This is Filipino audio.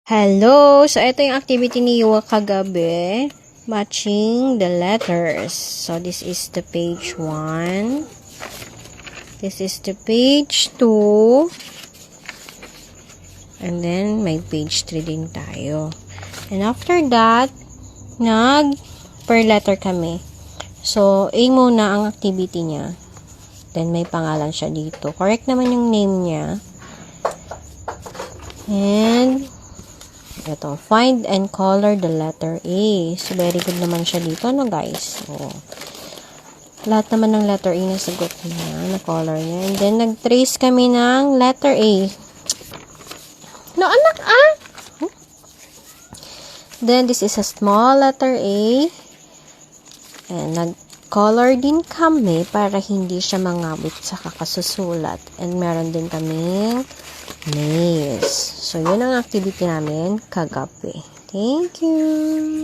Hello! So, ito yung activity ni Yuwa kagabi. Matching the letters. So, this is the page 1. This is the page 2. And then, may page 3 din tayo. And after that, per letter kami. So, A muna ang activity niya. Then, may pangalan siya dito. Correct naman yung name niya. And, ito, find and color the letter A. So, very good naman siya dito, no guys? So, lahat naman ng letter A na sagot niya, na color niya. And then, nag-trace kami ng letter A. No, anak, Then, this is a small letter A. And, nag-color din kami para hindi siya mangabit sa kakasusulat. And, meron din kaming nails. So, yun ang activity namin kagabi. Thank you!